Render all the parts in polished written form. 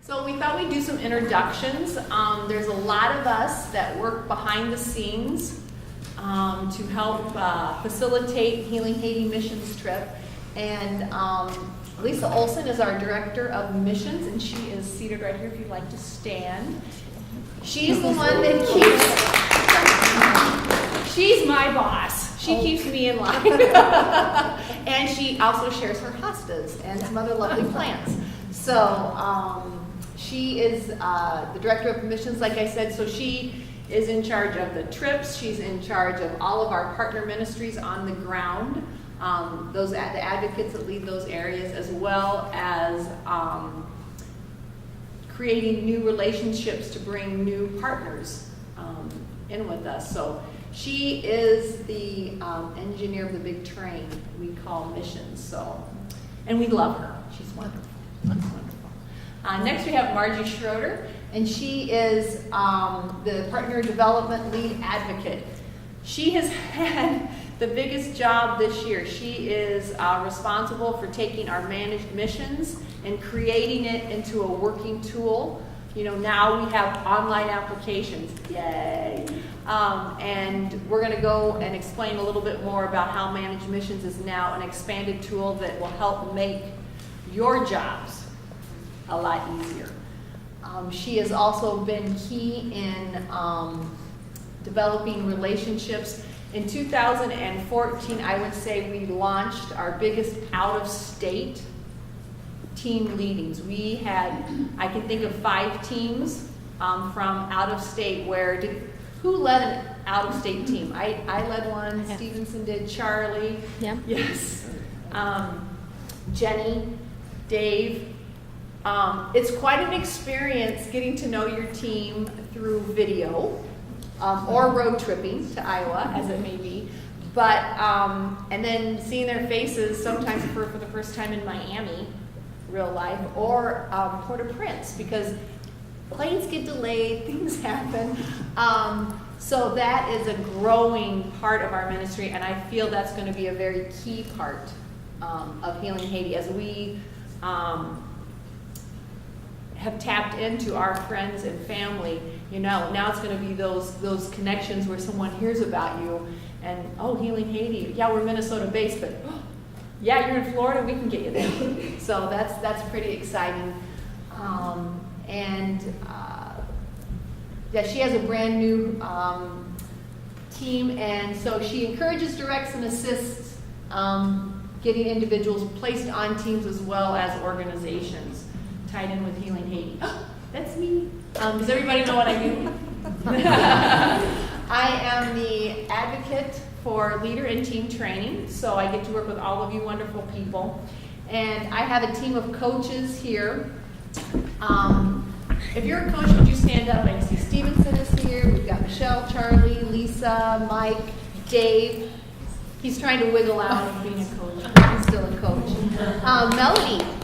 So we thought we'd do some introductions. There's a lot of us that work behind the scenes to help facilitate Healing Haiti missions trip. And Lisa Olson is our director of missions, and she is seated right here if you'd like to stand. She's the one that she's my boss. She keeps me in line. And she also shares her hostas and some other lovely plants. So she is the director of missions, like I said, so she is in charge of the trips. She's in charge of all of our partner ministries on the ground, the advocates that lead those areas, as well as creating new relationships to bring new partners in with us. So she is the engineer of the big train we call missions. So, and we love her. She's wonderful. Next we have Margie Schroeder, and she is the partner development lead advocate. She has had the biggest job this year. She is responsible for taking our managed missions and creating it into a working tool. You know, now we have online applications, yay. And we're gonna go and explain a little bit more about how managed missions is now an expanded tool that will help make your jobs a lot easier. She has also been key in developing relationships. In 2014, I would say we launched our biggest out-of-state team leadings. We had, I can think of 5 teams from out-of-state who led an out-of-state team? I led one, yeah. Stevenson did, Charlie. Yeah. Yes. Jenny, Dave. It's quite an experience getting to know your team through video or road tripping to Iowa, as it may be. But, and then seeing their faces sometimes for the first time in Miami, real life, or Port-au-Prince, because planes get delayed, things happen. So that is a growing part of our ministry, and I feel that's going to be a very key part of Healing Haiti as we have tapped into our friends and family. You know, now it's going to be those connections where someone hears about you and, oh, Healing Haiti, yeah, we're Minnesota based, but oh, yeah, you're in Florida, we can get you there. So that's pretty exciting. Yeah, she has a brand new team, and so she encourages, directs, and assists getting individuals placed on teams as well as organizations tied in with Healing Haiti. Oh, that's me. Does everybody know what I do? I am the advocate for leader and team training, so I get to work with all of you wonderful people. And I have a team of coaches here. If you're a coach, would you stand up? I can see Stevenson is here. We've got Michelle, Charlie, Lisa, Mike, Dave. He's trying to wiggle out of being a coach. He's still a coach.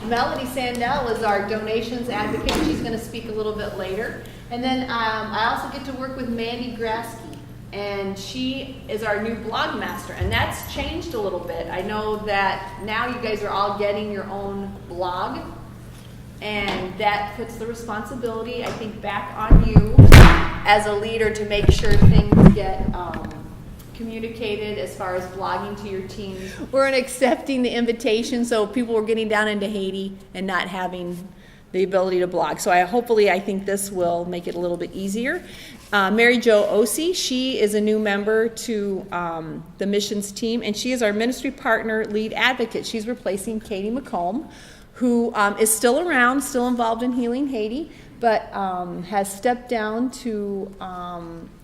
Melody Sandell is our donations advocate. She's going to speak a little bit later. And then I also get to work with Mandy Grasky, and she is our new blog master, and that's changed a little bit. I know that now you guys are all getting your own blog, and that puts the responsibility, I think, back on you as a leader to make sure things get communicated as far as blogging to your teams. We're accepting the invitation, so people were getting down into Haiti and not having the ability to blog. So I think this will make it a little bit easier. Mary Jo Ossie, she is a new member to the missions team, and she is our ministry partner lead advocate. She's replacing Katie McComb, who is still around, still involved in Healing Haiti, but has stepped down to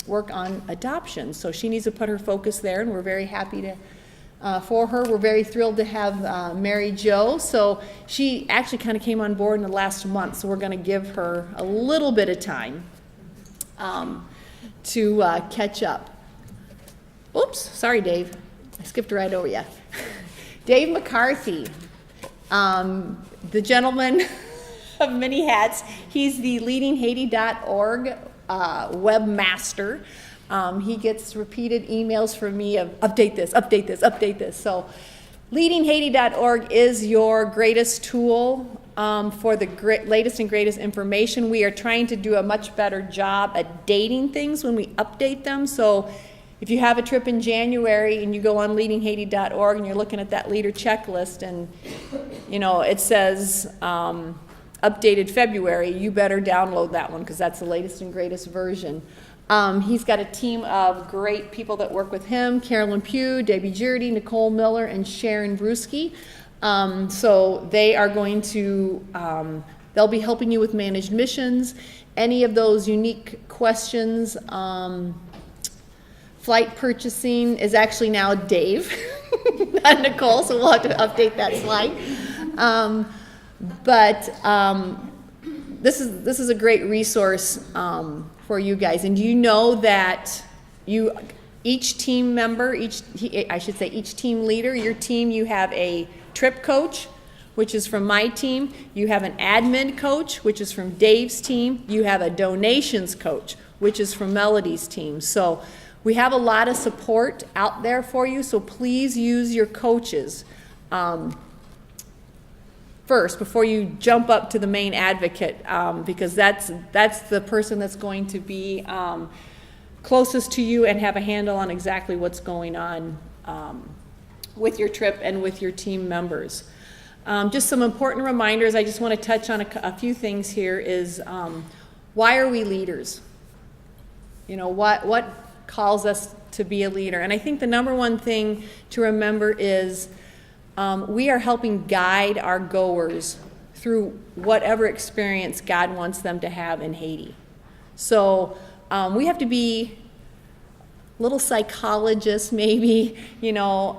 work on adoption. So she needs to put her focus there, and we're very happy for her. We're very thrilled to have Mary Jo. So she actually kind of came on board in the last month, so we're going to give her a little bit of time to catch up. Oops, sorry, Dave. I skipped right over you. Dave McCarthy, the gentleman of many hats. He's the leadinghaiti.org webmaster. He gets repeated emails from me of update this, update this, update this. So leadinghaiti.org is your greatest tool for the latest and greatest information. We are trying to do a much better job at dating things when we update them. So if you have a trip in January and you go on leadinghaiti.org and you're looking at that leader checklist and, you know, it says updated February, you better download that one because that's the latest and greatest version. He's got a team of great people that work with him: Carolyn Pugh, Debbie Jurdy, Nicole Miller, and Sharon Brusky. So they are going to, they'll be helping you with managed missions, any of those unique questions. Flight purchasing is actually now Dave, not Nicole, so we'll have to update that slide. This is a great resource for you guys. And do you know that each team member, each team leader, your team, you have a trip coach, which is from my team. You have an admin coach, which is from Dave's team. You have a donations coach, which is from Melody's team. So we have a lot of support out there for you, so please use your coaches first before you jump up to the main advocate, because that's the person that's going to be closest to you and have a handle on exactly what's going on with your trip and with your team members. Just some important reminders. I just want to touch on a few things here is why are we leaders? You know, what calls us to be a leader? And I think the number one thing to remember is we are helping guide our goers through whatever experience God wants them to have in Haiti. So we have to be little psychologists, maybe, you know,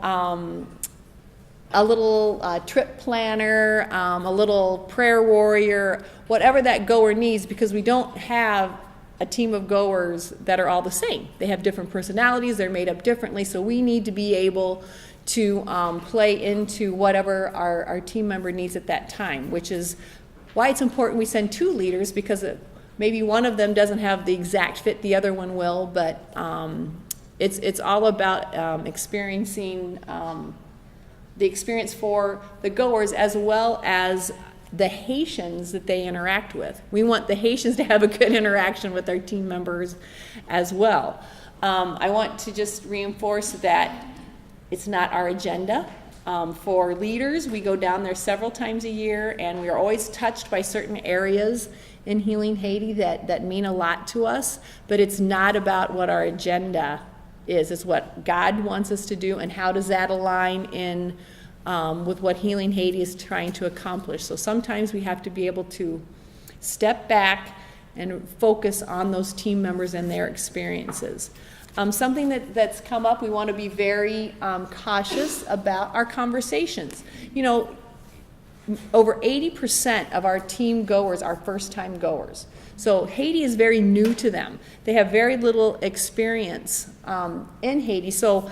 a little trip planner, a little prayer warrior, whatever that goer needs, because we don't have a team of goers that are all the same. They have different personalities, they're made up differently, so we need to be able to play into whatever our team member needs at that time, which is why it's important we send two leaders, because maybe one of them doesn't have the exact fit, the other one will, but it's all about experiencing the experience for the goers as well as the Haitians that they interact with. We want the Haitians to have a good interaction with our team members as well. I want to just reinforce that it's not our agenda. For leaders, we go down there several times a year, and we are always touched by certain areas in Healing Haiti that mean a lot to us, but it's not about what our agenda is. It's what God wants us to do, and how does that align in with what Healing Haiti is trying to accomplish. So sometimes we have to be able to step back and focus on those team members and their experiences. Something that's come up, we want to be very cautious about our conversations. You know, over 80% of our team goers are first-time goers. So Haiti is very new to them. They have very little experience in Haiti. So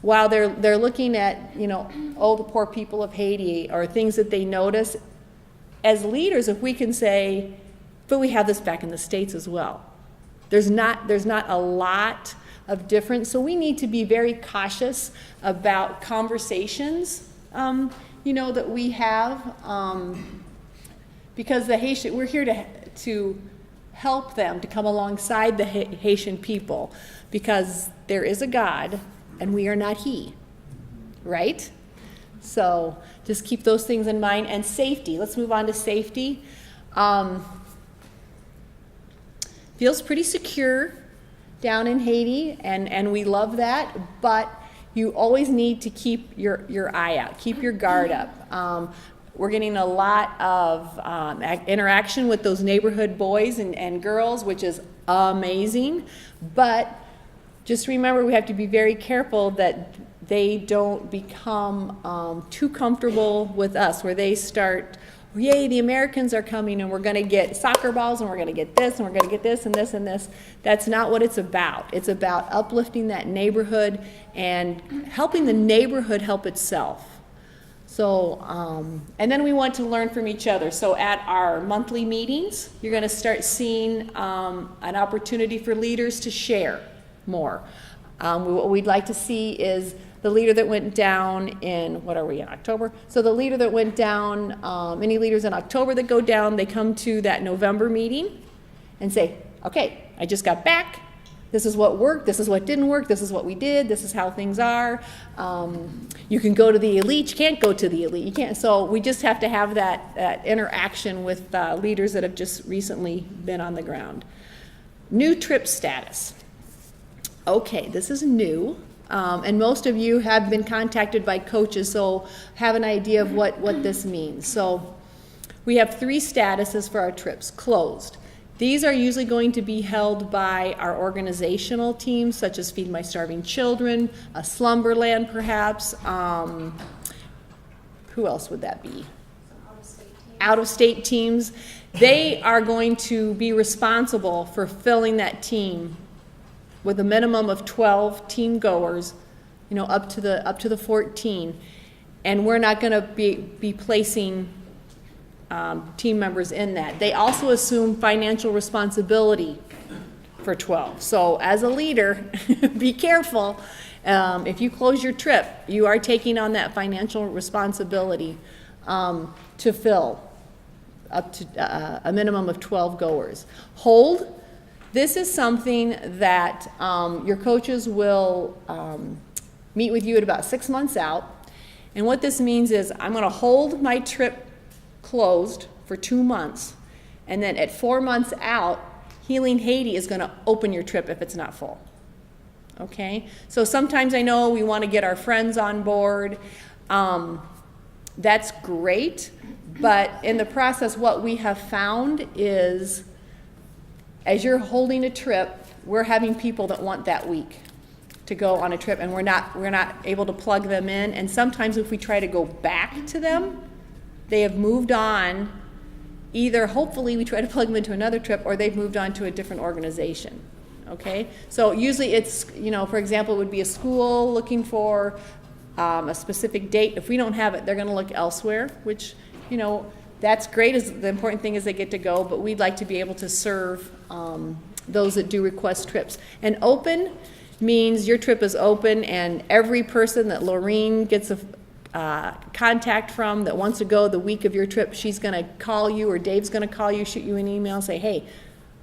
while they're looking at, you know, oh, the poor people of Haiti, or things that they notice, as leaders, if we can say, but we have this back in the States as well. There's not a lot of difference, so we need to be very cautious about conversations, you know, that we have, because the Haitian, we're here to help them, to come alongside the Haitian people, because there is a God and we are not He, right? So just keep those things in mind. And safety, let's move on to safety. Feels pretty secure down in Haiti, and we love that, but you always need to keep your eye out, keep your guard up. We're getting a lot of interaction with those neighborhood boys and girls, which is amazing, but just remember we have to be very careful that they don't become too comfortable with us, where they start, yay, the Americans are coming and we're going to get soccer balls and we're going to get this and we're going to get this and this and this. That's not what it's about. It's about uplifting that neighborhood and helping the neighborhood help itself. So, and then we want to learn from each other. So at our monthly meetings, you're going to start seeing an opportunity for leaders to share more. What we'd like to see is the leader that went down in, what are we, in October? So the leader that went down, any leaders in October that go down, they come to that November meeting and say, okay, I just got back. This is what worked, this is what didn't work, this is what we did, this is how things are. You can go to the elite, you can't go to the elite, you can't. So we just have to have that interaction with leaders that have just recently been on the ground. New trip status. Okay, this is new, and most of you have been contacted by coaches, so have an idea of what this means. So we have 3 statuses for our trips. Closed. These are usually going to be held by our organizational teams, such as Feed My Starving Children, a Slumberland perhaps. Who else would that be? Out-of-state teams. They are going to be responsible for filling that team with a minimum of 12 team goers, up to the 14. And we're not going to be placing team members in that. They also assume financial responsibility for 12. So as a leader, be careful. If you close your trip, you are taking on that financial responsibility to fill up to a minimum of 12 goers. Hold. This is something that your coaches will meet with you at about 6 months out. And what this means is I'm going to hold my trip closed for 2 months, and then at 4 months out, Healing Haiti is going to open your trip if it's not full. Okay? So sometimes I know we want to get our friends on board. That's great, but in the process, what we have found is as you're holding a trip, we're having people that want that week to go on a trip, and we're not able to plug them in. And sometimes if we try to go back to them, they have moved on. Either hopefully we try to plug them into another trip, or they've moved on to a different organization. Okay? So usually it's, for example, it would be a school looking for a specific date. If we don't have it, they're going to look elsewhere, which, that's great. The important thing is they get to go, but we'd like to be able to serve those that do request trips. And open means your trip is open, and every person that Laureen gets a contact from that wants to go the week of your trip, she's going to call you, or Dave's going to call you, shoot you an email, say, hey,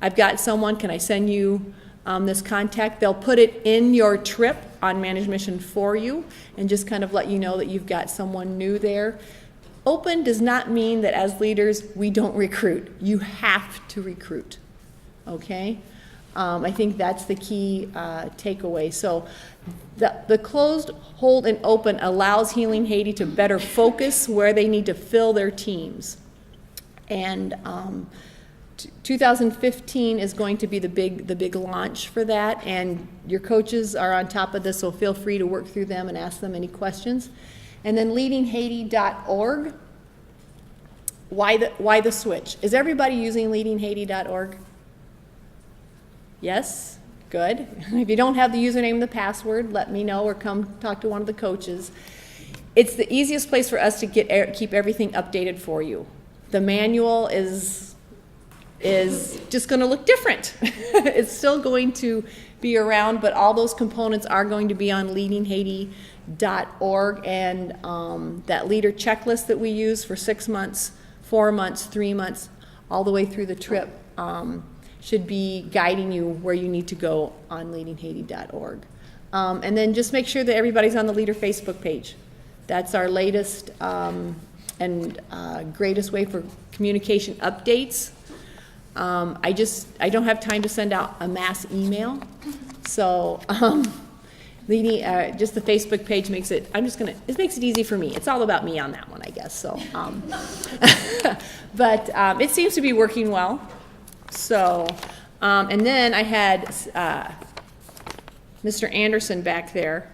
I've got someone, can I send you this contact? They'll put it in your trip on Managed Mission for you and just kind of let you know that you've got someone new there. Open does not mean that as leaders we don't recruit. You have to recruit, okay? I think that's the key takeaway. So the closed, hold, and open allows Healing Haiti to better focus where they need to fill their teams. And 2015 is going to be the big launch for that, and your coaches are on top of this, so feel free to work through them and ask them any questions. And then leadinghaiti.org. Why the switch? Is everybody using leadinghaiti.org? Yes? Good. If you don't have the username and the password, let me know or come talk to one of the coaches. It's the easiest place for us to keep everything updated for you. The manual is just going to look different. It's still going to be around, but all those components are going to be on leadinghaiti.org, and that leader checklist that we use for 6 months, 4 months, 3 months, all the way through the trip should be guiding you where you need to go on leadinghaiti.org. And then just make sure that everybody's on the Leader Facebook page. That's our latest and greatest way for communication updates. I don't have time to send out a mass email, so just the Facebook page makes it. It makes it easy for me. It's all about me on that one, I guess. So, but it seems to be working well. So, and then I had Mr. Anderson back there.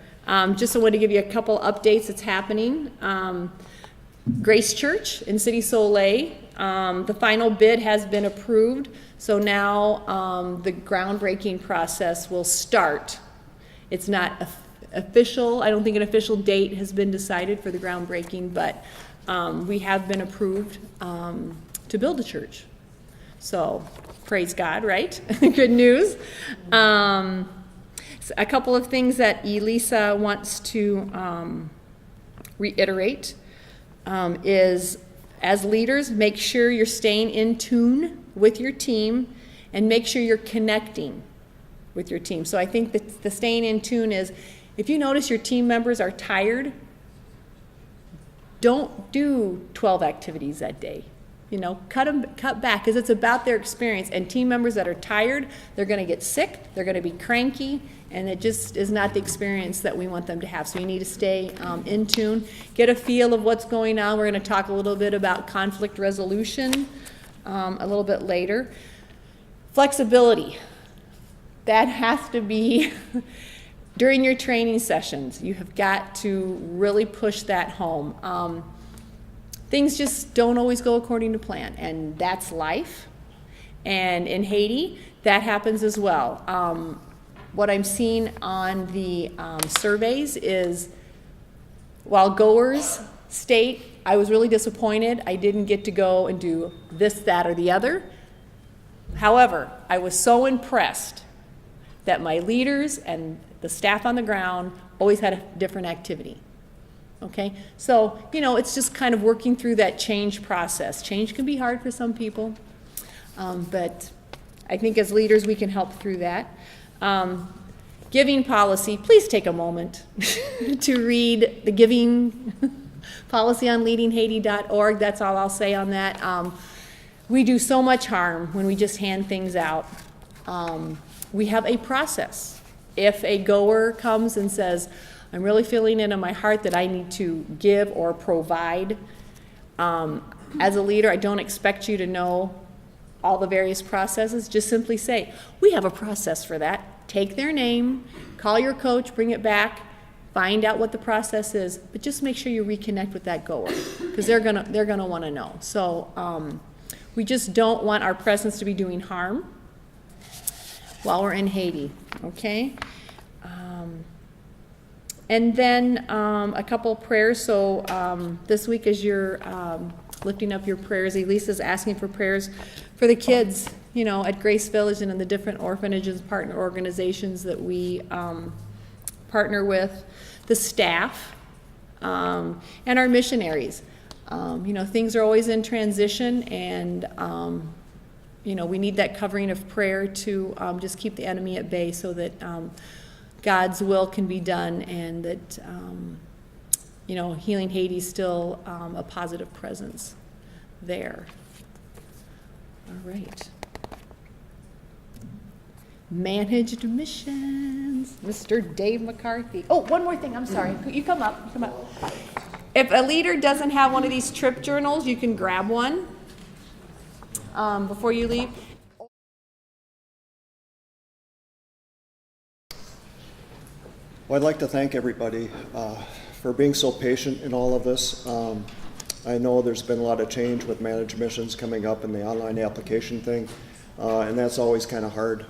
Just wanted to give you a couple updates that's happening. Grace Church in City Soleil, the final bid has been approved, so now the groundbreaking process will start. It's not official. I don't think an official date has been decided for the groundbreaking, but we have been approved to build a church. So praise God, right? Good news. A couple of things that Elisa wants to reiterate is, as leaders, make sure you're staying in tune with your team and make sure you're connecting with your team. So I think that the staying in tune is, if you notice your team members are tired, don't do 12 activities that day. Cut back, because it's about their experience. And team members that are tired, they're going to get sick, they're going to be cranky, and it just is not the experience that we want them to have. So you need to stay in tune, get a feel of what's going on. We're going to talk a little bit about conflict resolution a little bit later. Flexibility. That has to be during your training sessions. You have got to really push that home. Things just don't always go according to plan, and that's life. And in Haiti, that happens as well. What I'm seeing on the surveys is, while goers state, I was really disappointed, I didn't get to go and do this, that, or the other. However, I was so impressed that my leaders and the staff on the ground always had a different activity. Okay, so, it's just kind of working through that change process. Change can be hard for some people, but I think as leaders we can help through that. Giving policy, please take a moment to read the giving policy on leadinghaiti.org. That's all I'll say on that. We do so much harm when we just hand things out. We have a process. If a goer comes and says, I'm really feeling it in my heart that I need to give or provide, as a leader, I don't expect you to know all the various processes. Just simply say, we have a process for that. Take their name, call your coach, bring it back, find out what the process is, but just make sure you reconnect with that goer, because they're gonna want to know. So we just don't want our presence to be doing harm while we're in Haiti, okay? And then a couple of prayers. So this week, as you're lifting up your prayers, Elisa's asking for prayers for the kids, at Grace Village and in the different orphanages, partner organizations that we partner with, the staff, and our missionaries. Things are always in transition, and we need that covering of prayer to just keep the enemy at bay, so that God's will can be done, and that Healing Haiti is still a positive presence there. All right. Managed missions, Mr. Dave McCarthy. Oh, one more thing, I'm sorry. You come up. If a leader doesn't have one of these trip journals, you can grab one before you leave. Well, I'd like to thank everybody for being so patient in all of this. I know there's been a lot of change with managed missions coming up in the online application thing, and that's always kind of hard.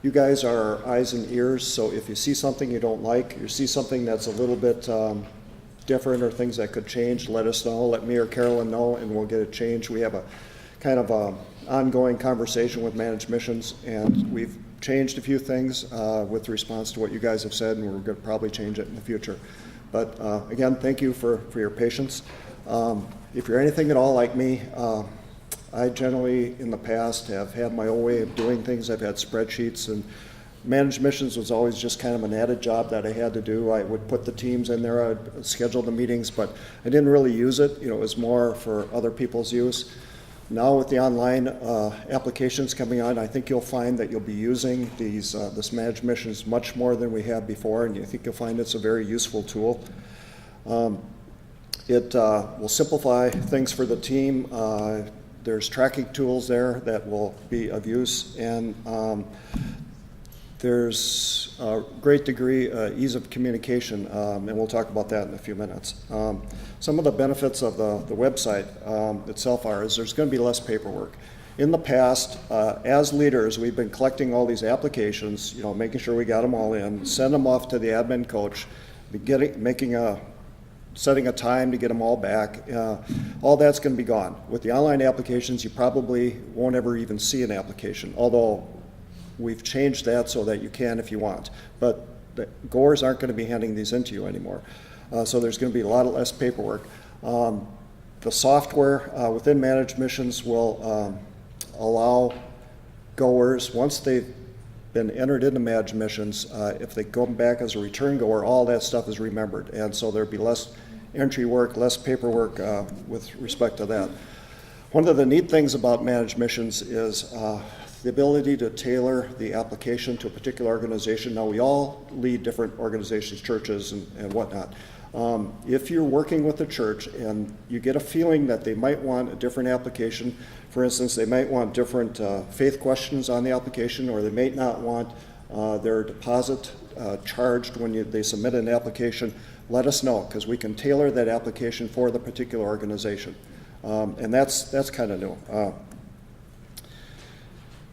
You guys are our eyes and ears, so if you see something you don't like, you see something that's a little bit different or things that could change, let us know, let me or Carolyn know, and we'll get it changed. We have a kind of a ongoing conversation with managed missions, and we've changed a few things with response to what you guys have said, and we're going to probably change it in the future. But again, thank you for your patience. If you're anything at all like me, I generally in the past have had my own way of doing things. I've had spreadsheets, and managed missions was always just kind of an added job that I had to do. I would put the teams in there, I'd schedule the meetings, but I didn't really use it. It was more for other people's use. Now with the online applications coming on, I think you'll find that you'll be using this managed missions much more than we have before, and I think you'll find it's a very useful tool. It will simplify things for the team. There's tracking tools there that will be of use, and there's a great degree ease of communication, and we'll talk about that in a few minutes. Some of the benefits of the website itself is there's going to be less paperwork. In the past, as leaders, we've been collecting all these applications, making sure we got them all in, send them off to the admin coach, setting a time to get them all back. All that's going to be gone. With the online applications, you probably won't ever even see an application, although we've changed that so that you can if you want. But the goers aren't going to be handing these into you anymore. So there's going to be a lot less paperwork. The software within Managed Missions will allow goers, once they've been entered into Managed Missions, if they go back as a return goer, all that stuff is remembered. And so there'll be less entry work, less paperwork with respect to that. One of the neat things about Managed Missions is the ability to tailor the application to a particular organization. Now, we all lead different organizations, churches, and whatnot. If you're working with a church and you get a feeling that they might want a different application, for instance, they might want different faith questions on the application, or they may not want their deposit charged when they submit an application, let us know, because we can tailor that application for the particular organization. And that's kind of new.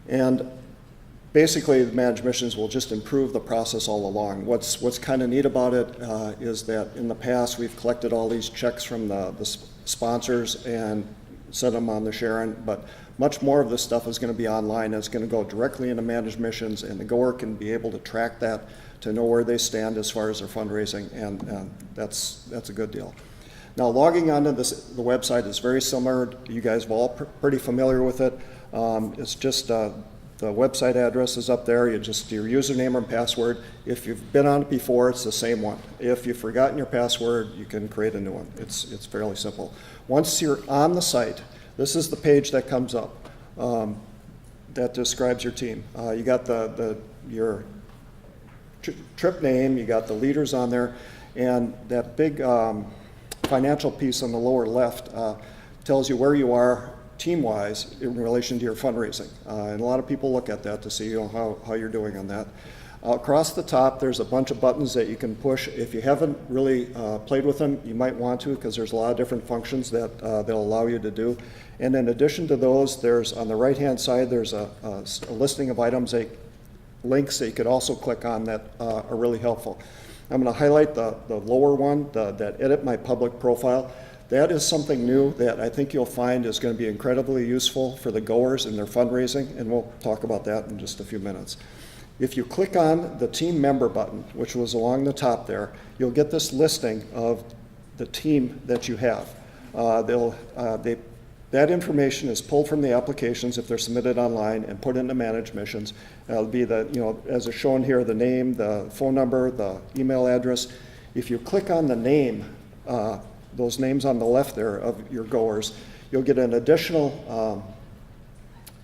And basically, the Managed Missions will just improve the process all along. What's kind of neat about it is that in the past, we've collected all these checks from the sponsors and sent them on to Sharon, but much more of this stuff is going to be online. It's going to go directly into Managed Missions, and the goer can be able to track that to know where they stand as far as their fundraising, and that's a good deal. Now, logging onto the website is very similar. You guys are all pretty familiar with it. It's just the website address is up there. Your username and password. If you've been on it before, it's the same one. If you've forgotten your password, you can create a new one. It's fairly simple. Once you're on the site, this is the page that comes up that describes your team. You got your trip name, you got the leaders on there, and that big financial piece on the lower left tells you where you are team-wise in relation to your fundraising. And a lot of people look at that to see how you're doing on that. Across the top, there's a bunch of buttons that you can push. If you haven't really played with them, you might want to, because there's a lot of different functions that they'll allow you to do. And in addition to those, there's on the right-hand side, there's a listing of items, links that you could also click on that are really helpful. I'm going to highlight the lower one, that edit my public profile. That is something new that I think you'll find is going to be incredibly useful for the goers in their fundraising, and we'll talk about that in just a few minutes. If you click on the team member button, which was along the top there, you'll get this listing of the team that you have. That information is pulled from the applications if they're submitted online and put into Managed Missions. It'll be as is shown here, the name, the phone number, the email address. If you click on the name, those names on the left there of your goers, you'll get an additional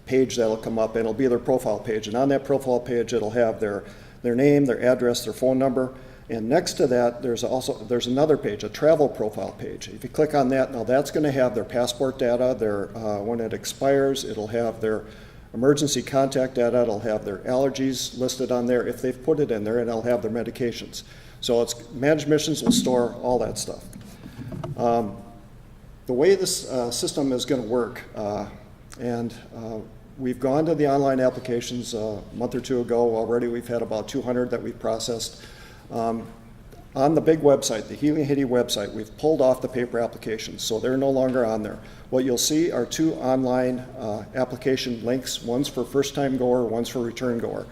page that'll come up, and it'll be their profile page. And on that profile page, it'll have their name, their address, their phone number. And next to that, there's another page, a travel profile page. If you click on that, now that's going to have their passport data, when it expires, it'll have their emergency contact data, it'll have their allergies listed on there if they've put it in there, and it'll have their medications. So Managed Missions will store all that stuff. The way this system is going to work, we've gone to the online applications a month or two ago already. We've had about 200 that we've processed. On the big website, the Healing Haiti website, we've pulled off the paper applications, so they're no longer on there. What you'll see are two online application links. One's for first-time goer, one's for return goer.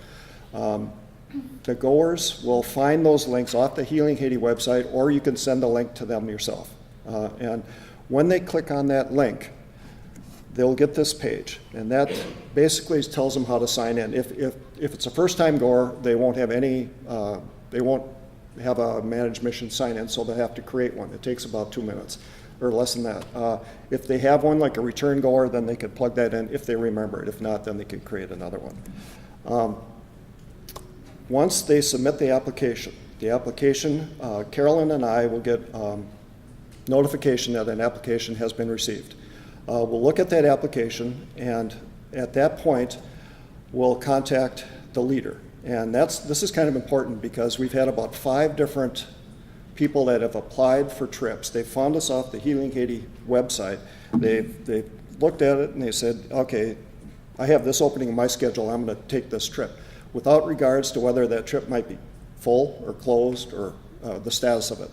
The goers will find those links off the Healing Haiti website, or you can send the link to them yourself. And when they click on that link, they'll get this page, and that basically tells them how to sign in. If it's a first-time goer, they won't have a Managed Mission sign-in, so they'll have to create one. It takes about 2 minutes, or less than that. If they have one like a return goer, then they could plug that in if they remember it. If not, then they can create another one. Once they submit the application, Carolyn and I will get notification that an application has been received. We'll look at that application, and at that point, we'll contact the leader. And this is kind of important because we've had about 5 different people that have applied for trips. They found us off the Healing Haiti website. They've looked at it and they said, okay, I have this opening in my schedule, I'm going to take this trip, without regards to whether that trip might be full or closed or the status of it.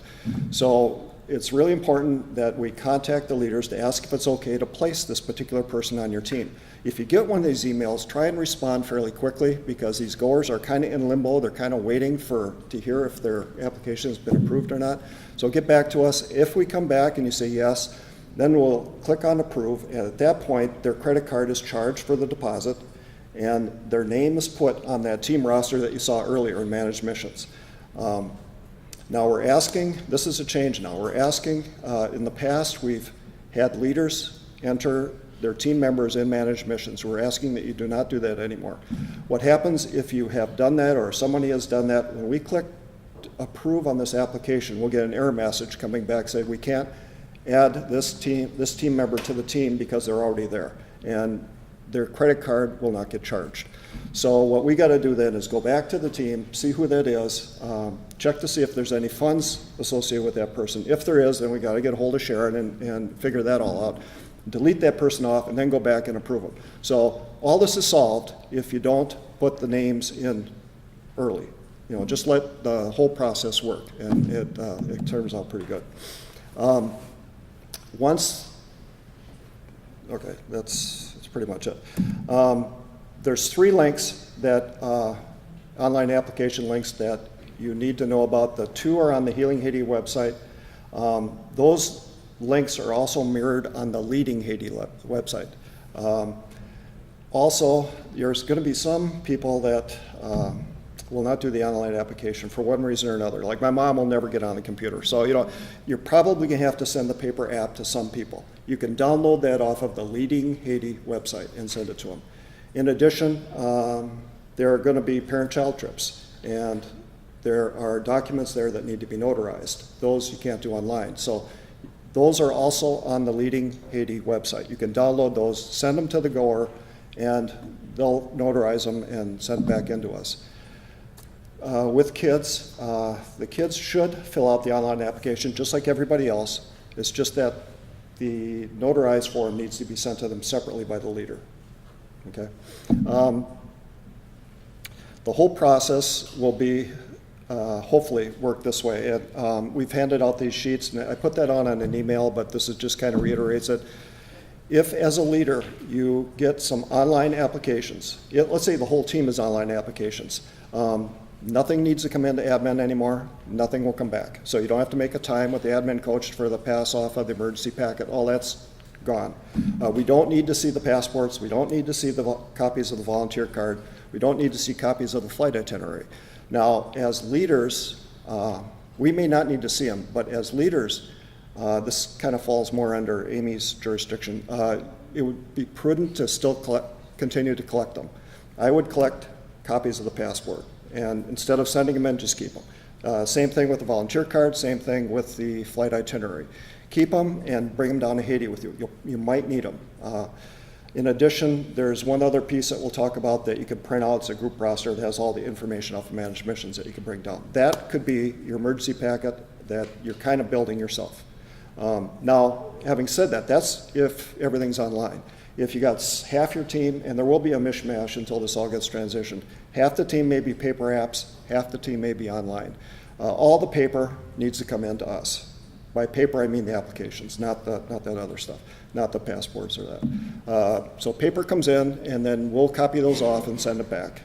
So it's really important that we contact the leaders to ask if it's okay to place this particular person on your team. If you get one of these emails, try and respond fairly quickly, because these goers are kind of in limbo. They're kind of waiting to hear if their application has been approved or not. So get back to us. If we come back and you say yes, then we'll click on approve, and at that point, their credit card is charged for the deposit, and their name is put on that team roster that you saw earlier in managed missions. Now we're asking, this is a change now, we're asking, in the past we've had leaders enter their team members in managed missions. We're asking that you do not do that anymore. What happens if you have done that, or somebody has done that, when we click approve on this application, we'll get an error message coming back saying we can't add this team member to the team because they're already there, and their credit card will not get charged. So what we got to do then is go back to the team, see who that is, check to see if there's any funds associated with that person. If there is, then we got to get a hold of Sharon and figure that all out. Delete that person off, and then go back and approve them. So all this is solved if you don't put the names in early. You know, just let the whole process work, and it turns out pretty good. Okay, that's pretty much it. There's 3 links that, online application links that you need to know about. The 2 are on the Healing Haiti website. Those links are also mirrored on the Leading Haiti website. Also, there's going to be some people that will not do the online application for one reason or another. Like my mom will never get on the computer. So, you know, you're probably going to have to send the paper app to some people. You can download that off of the Leading Haiti website and send it to them. In addition, there are going to be parent-child trips, and there are documents there that need to be notarized. Those you can't do online. So those are also on the Leading Haiti website. You can download those, send them to the goer, and they'll notarize them and send back into us. With kids, the kids should fill out the online application just like everybody else. It's just that the notarized form needs to be sent to them separately by the leader. Okay. The whole process will be hopefully work this way. And, we've handed out these sheets, and I put that on an email, but this is just kind of reiterates it. If, as a leader, you get some online applications, let's say the whole team is online applications, nothing needs to come into admin anymore, nothing will come back. So you don't have to make a time with the admin coach for the pass off of the emergency packet, all that's gone. We don't need to see the passports, we don't need to see the copies of the volunteer card, we don't need to see copies of the flight itinerary. Now, as leaders, we may not need to see them, but as leaders, this kind of falls more under Amy's jurisdiction. It would be prudent to still continue to collect them. I would collect copies of the passport, and instead of sending them in, just keep them. Same thing with the volunteer card, same thing with the flight itinerary. Keep them and bring them down to Haiti with you. You might need them. In addition, there's one other piece that we'll talk about that you can print out. It's a group roster that has all the information off of managed missions that you can bring down. That could be your emergency packet that you're kind of building yourself. Now, having said that, that's if everything's online. If you got half your team, and there will be a mishmash until this all gets transitioned, half the team may be paper apps, half the team may be online. All the paper needs to come into us. By paper, I mean the applications, not that other stuff, not the passports or that. So paper comes in, and then we'll copy those off and send it back,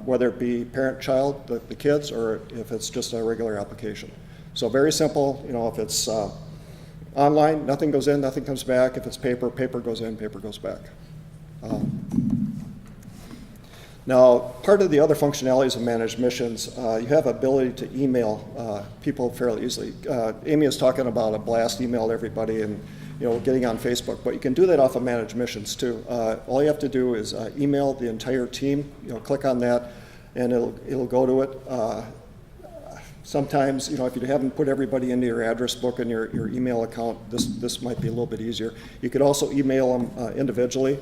whether it be parent-child, the kids, or if it's just a regular application. So very simple. You know, if it's online, nothing goes in, nothing comes back. If it's paper, paper goes in, paper goes back. Now, part of the other functionalities of managed missions, you have ability to email people fairly easily. Amy is talking about a blast email to everybody and, you know, getting on Facebook, but you can do that off of managed missions too. All you have to do is email the entire team. You know, click on that, and it'll go to it. Sometimes, you know, if you haven't put everybody into your address book and your email account, this might be a little bit easier. You could also email them individually.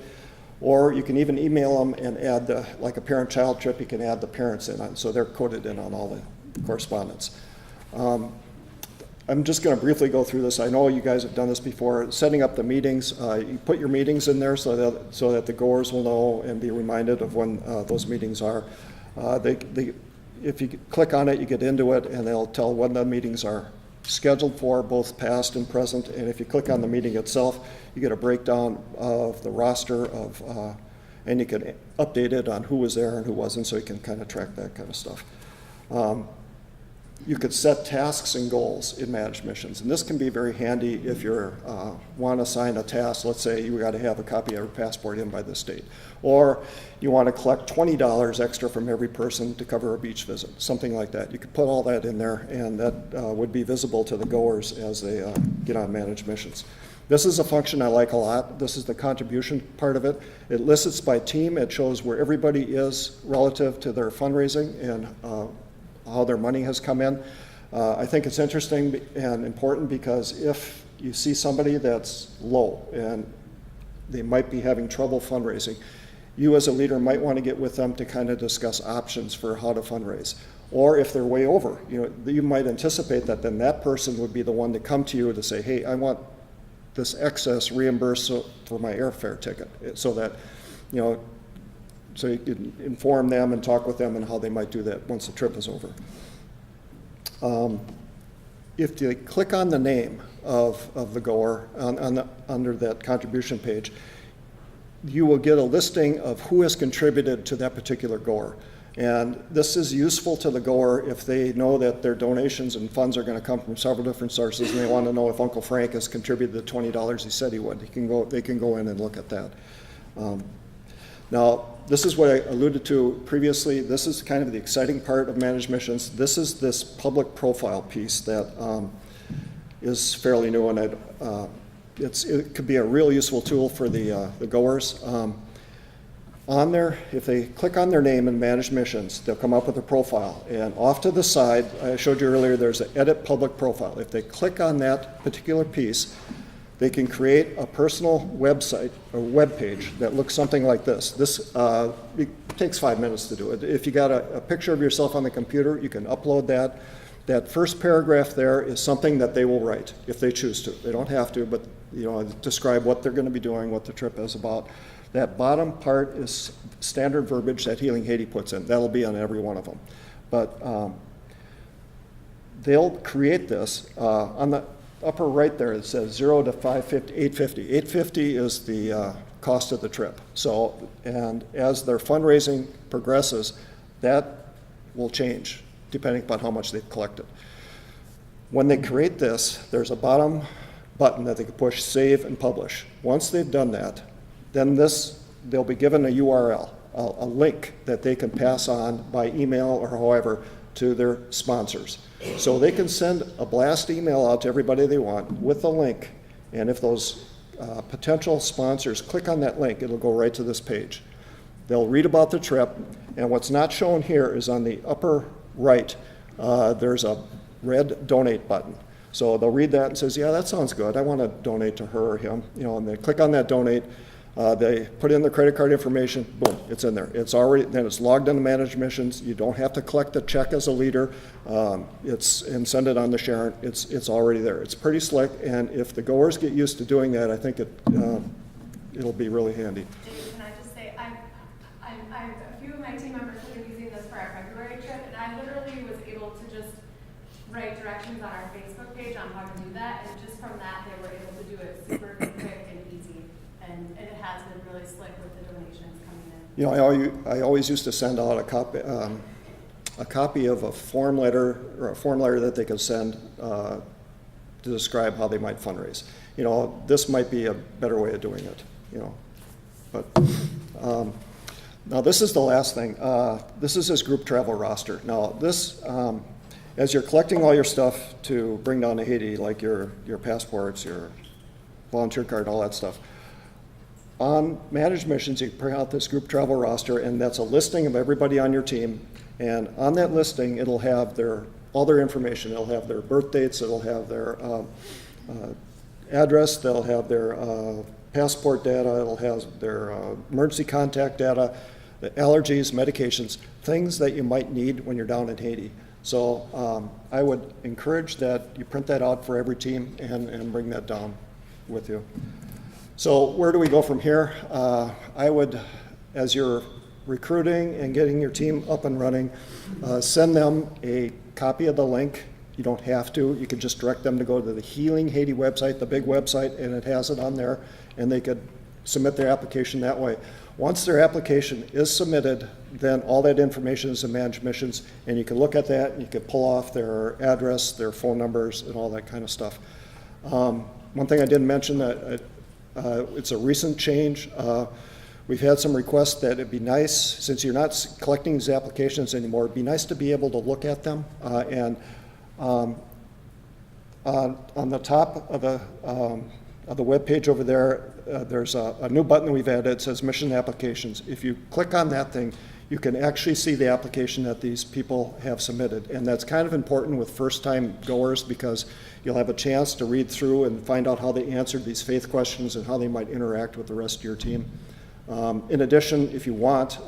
Or you can even email them and add like a parent-child trip, you can add the parents in on, so they're coded in on all the correspondence. I'm just going to briefly go through this. I know you guys have done this before. Setting up the meetings, you put your meetings in there so that the goers will know and be reminded of when those meetings are. If you click on it, you get into it, and they'll tell when the meetings are scheduled for, both past and present. And if you click on the meeting itself, you get a breakdown of the roster of, and you can update it on who was there and who wasn't, so you can kind of track that kind of stuff. You could set tasks and goals in Managed Missions, and this can be very handy if you want to assign a task. Let's say you got to have a copy of your passport in by this date, or you want to collect $20 extra from every person to cover a beach visit, something like that. You could put all that in there, and that would be visible to the goers as they get on Managed Missions. This is a function I like a lot. This is the contribution part of it. It lists by team. It shows where everybody is relative to their fundraising and how their money has come in. I think it's interesting and important because if you see somebody that's low and they might be having trouble fundraising, you as a leader might want to get with them to kind of discuss options for how to fundraise. Or if they're way over, you might anticipate that then that person would be the one to come to you to say, hey, I want this excess reimbursed for my airfare ticket, so that, so you can inform them and talk with them and how they might do that once the trip is over. If you click on the name of the goer under that contribution page, you will get a listing of who has contributed to that particular goer. And this is useful to the goer if they know that their donations and funds are going to come from several different sources, and they want to know if Uncle Frank has contributed the $20 he said he would. They can go in and look at that. Now, this is what I alluded to previously. This is kind of the exciting part of Managed Missions. This is this public profile piece that is fairly new, and it could be a real useful tool for the goers. On there, if they click on their name in Managed Missions, they'll come up with a profile. And off to the side, I showed you earlier, there's an Edit Public Profile. If they click on that particular piece, they can create a personal website or web page that looks something like this. This it takes 5 minutes to do it. If you got a picture of yourself on the computer, you can upload that. That first paragraph there is something that they will write if they choose to. They don't have to, but describe what they're going to be doing, what the trip is about. That bottom part is standard verbiage that Healing Haiti puts in. That'll be on every one of them. But they'll create this. On the upper right there, it says 0 to 550, 850. 850 is the cost of the trip. So, and as their fundraising progresses, that will change depending upon how much they've collected. When they create this, there's a bottom button that they can push, save and publish. Once they've done that, then they'll be given a URL, a link that they can pass on by email or however to their sponsors. So they can send a blast email out to everybody they want with a link, and if those potential sponsors click on that link, it'll go right to this page. They'll read about the trip, and what's not shown here is on the upper right, there's a red donate button. So they'll read that and says, yeah, that sounds good. I want to donate to her or him, and they click on that donate. They put in their credit card information, boom, it's in there. It's already, then it's logged into Managed Missions. You don't have to collect the check as a leader. And send it on to Sharon. It's already there. It's pretty slick, and if the goers get used to doing that, I think it'll be really handy. Dave, can I just say, a few of my team members have been using this for our February trip, and I literally was able to just write directions on our Facebook page on how to do that, and just from that, they were able to do it super quick and easy. And it has been really slick with the donations coming in. I always used to send out a copy of a form letter or a form letter that they could send to describe how they might fundraise. This might be a better way of doing it. But now this is the last thing. This is this group travel roster. Now this, as you're collecting all your stuff to bring down to Haiti, like your passports, your volunteer card, all that stuff. On Managed Missions, you print out this group travel roster, and that's a listing of everybody on your team. And on that listing, it'll have all their information. It'll have their birth dates, it'll have their address, they'll have their passport data, it'll have their emergency contact data, the allergies, medications, things that you might need when you're down in Haiti. So I would encourage that you print that out for every team and bring that down with you. So where do we go from here? I would, as you're recruiting and getting your team up and running, send them a copy of the link You don't have to. You can just direct them to go to the Healing Haiti website, the big website, and it has it on there, and they could submit their application that way. Once their application is submitted, then all that information is in Managed Missions, and you can look at that, and you can pull off their address, their phone numbers, and all that kind of stuff. One thing I didn't mention, it's a recent change. We've had some requests that it'd be nice, since you're not collecting these applications anymore, it'd be nice to be able to look at them. On the top of the web page over there, there's a new button that we've added. It says Mission Applications. If you click on that thing, you can actually see the application that these people have submitted. And that's kind of important with first-time goers, because you'll have a chance to read through and find out how they answered these faith questions and how they might interact with the rest of your team. In addition, if you want,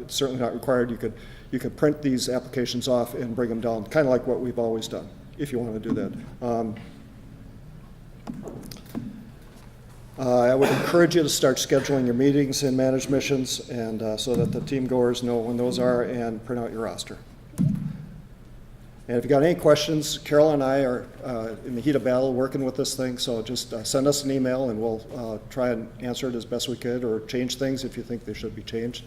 it's certainly not required, you could print these applications off and bring them down, kind of like what we've always done, if you want to do that. I would encourage you to start scheduling your meetings in Managed Missions, and so that the team goers know when those are, and print out your roster. And if you got any questions, Carol and I are in the heat of battle working with this thing, so just send us an email and we'll try and answer it as best we could, or change things if you think they should be changed.